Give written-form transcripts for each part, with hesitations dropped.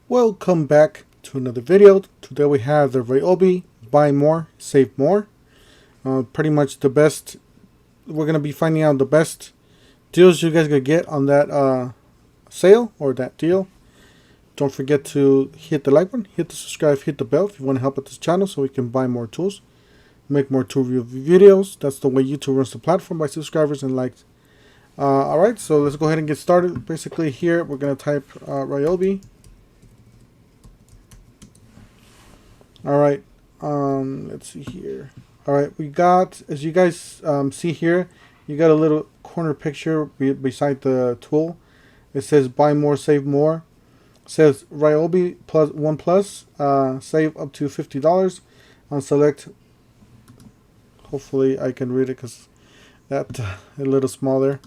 Welcome back to another video. Today we have the Ryobi buy more, save more. Pretty much the best. We're gonna be finding out the best deals you guys could get on that sale or that deal. Don't forget to hit the like button, hit the subscribe, hit the bell if you want to help out this channel so we can buy more tools, make more tool review videos. That's the way YouTube runs the platform, by subscribers and likes. Alright, so let's go ahead and get started. Basically here we're gonna type Ryobi. Alright, let's see here. Alright, we got, as you guys see here, you got a little corner picture beside the tool. It says buy more, save more. It says Ryobi plus one plus, save up to $50 on select. Hopefully I can read it because that a little small there.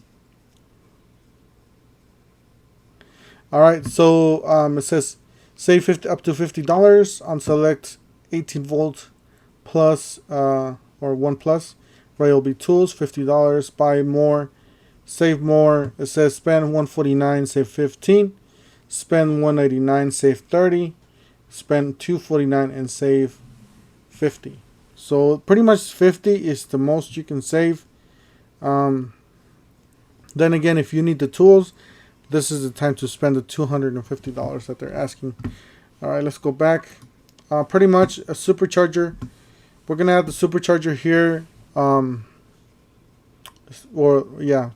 Alright, so it says save up to $50 on select 18 volt plus or 1 plus Ryobi tools, $50. Buy more, save more. It says spend $149, save 15. Spend $189, save 30. Spend $249 and save 50. So pretty much 50 is the most you can save. Then again, if you need the tools, this is the time to spend the $250 that they're asking. Alright, let's go back. Pretty much a supercharger. We're gonna have the supercharger here. Or yeah.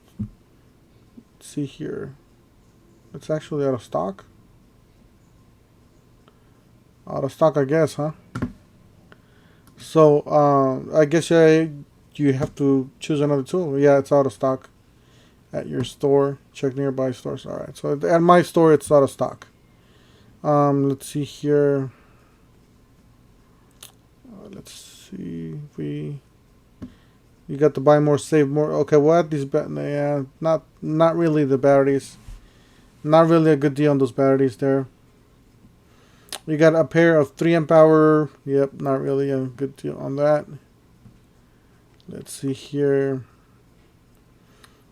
Let's see here. It's actually out of stock. Out of stock, I guess, huh? So I guess you have to choose another tool. Yeah, it's out of stock at your store. Check nearby stores. Alright, so at my store it's out of stock. Let's see here. Let's see if you got to buy more, save more. Okay, what these yeah, not really the batteries. Not really a good deal on those batteries there. We got a pair of 3 amp hour. Yep, not really a good deal on that. Let's see here.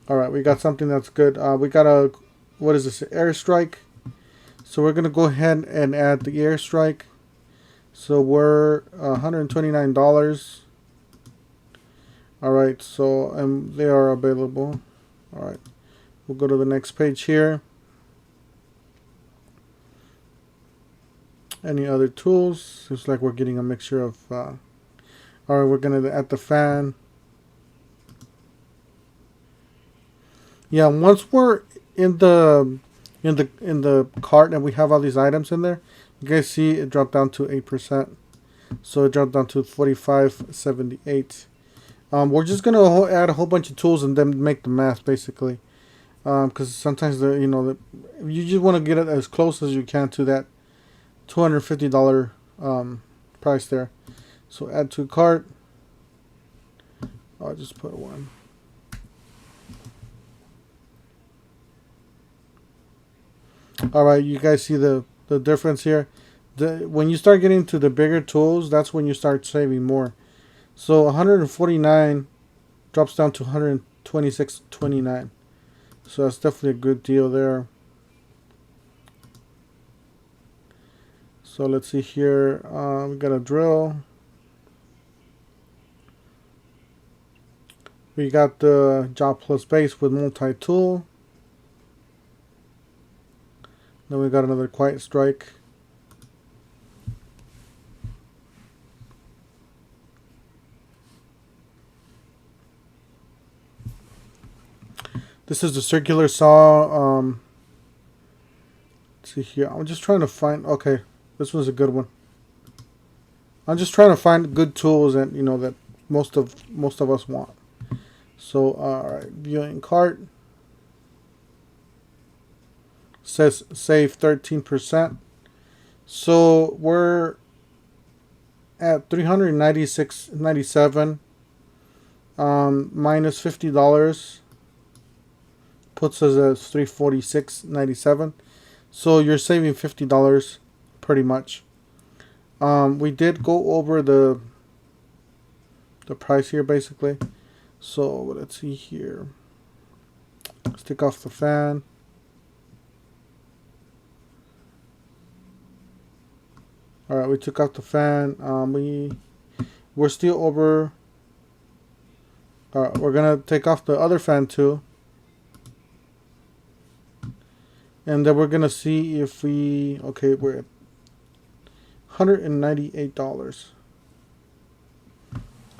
Alright, we got something that's good. We got a, what is this, airstrike. So we're gonna go ahead and add the airstrike. So we're $129. Alright, so they are available. Alright, we'll go to the next page here. Any other tools? Seems like we're getting a mixture of alright, we're gonna add the fan. Yeah, once we're in the cart and we have all these items in there, you guys see it dropped down to 8%. So it dropped down to 45.78. We're just gonna add a whole bunch of tools and then make the math basically, because sometimes you just want to get it as close as you can to that $250 price there. So add to cart. I'll just put one. Alright, you guys see the difference here. When you start getting to the bigger tools, that's when you start saving more. So 149 drops down to 126.29. So that's definitely a good deal there. So let's see here. We got a drill. We got the job plus base with multi-tool. Then we got another quiet strike. This is the circular saw. Let's see here. I'm just trying to find. Okay, this was a good one. I'm just trying to find good tools that that most of us want. So alright, viewing cart. Says save 13%. So we're at $396.97. Minus $50 puts us at $346.97. So you're saving $50 pretty much. We did go over the price here basically. So let's see here. Let's take off the fan. All right, we took out the fan. We're still over. All right, we're gonna take off the other fan too, and then we're gonna see if we. Okay, we're at $198.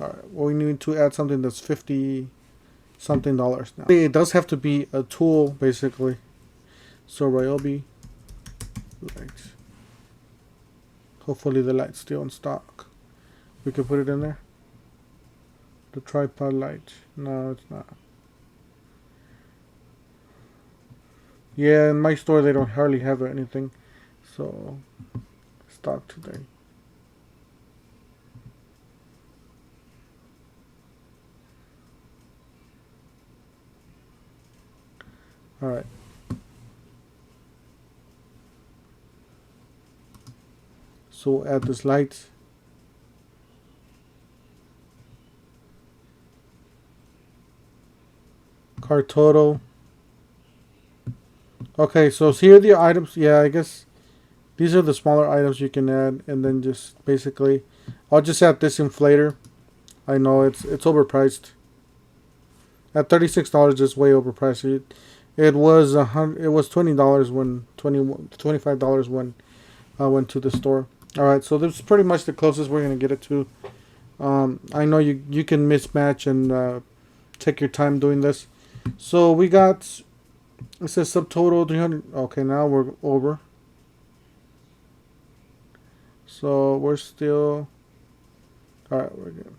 All right, well, we need to add something that's $50 something now. It does have to be a tool, basically. So Ryobi lights. Hopefully the light's still in stock. We can put it in there. The tripod light. No, it's not. Yeah, in my store they don't hardly have anything. So stock today. All right. So we'll add this light. Car total. Okay, so here are the items. Yeah, I guess these are the smaller items you can add, and then just basically, I'll just add this inflator. I know it's overpriced. At $36, it's way overpriced. It was $20 when $25 when I went to the store. All right, so this is pretty much the closest we're gonna get it to. I know you can mismatch and take your time doing this. So we got, it says subtotal 300. Okay, now we're over. So we're still. All right, we're good.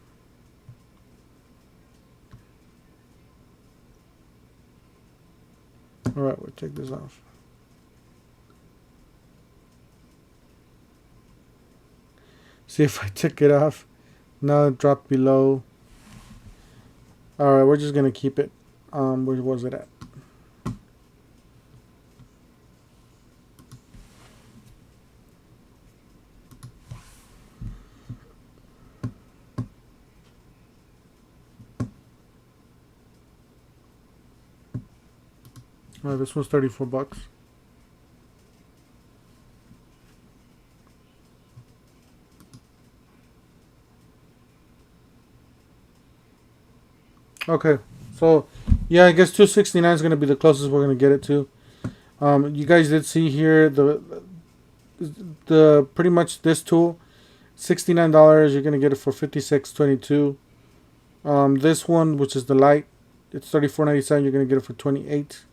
All right, we'll take this off. See if I took it off. Now it dropped below. All right, we're just gonna keep it. Where was it at? All right, this one's $34. Okay, so yeah, I guess 269 is gonna be the closest we're gonna get it to. You guys did see here the pretty much this tool, $69. You're gonna get it for $56.22. This one, which is the light, it's $34.97. You're gonna get it for $28.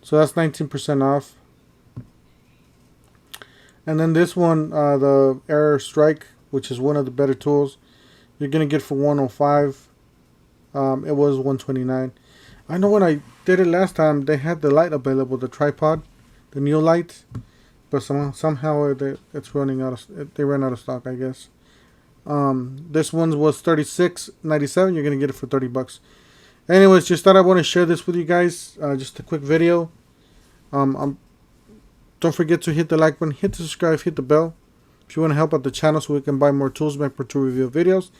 So that's 19% off. And then this one, the Air Strike, which is one of the better tools, you're gonna get for $105. It was $129. I know when I did it last time, they had the light available, the tripod, the new light, but somehow it's running out of. They ran out of stock, I guess. This one was $36.97. You're gonna get it for $30. Anyways, just thought I want to share this with you guys. Just a quick video. Don't forget to hit the like button, hit the subscribe, hit the bell if you want to help out the channel so we can buy more tools, make more tool review videos.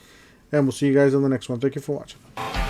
And we'll see you guys in the next one. Thank you for watching.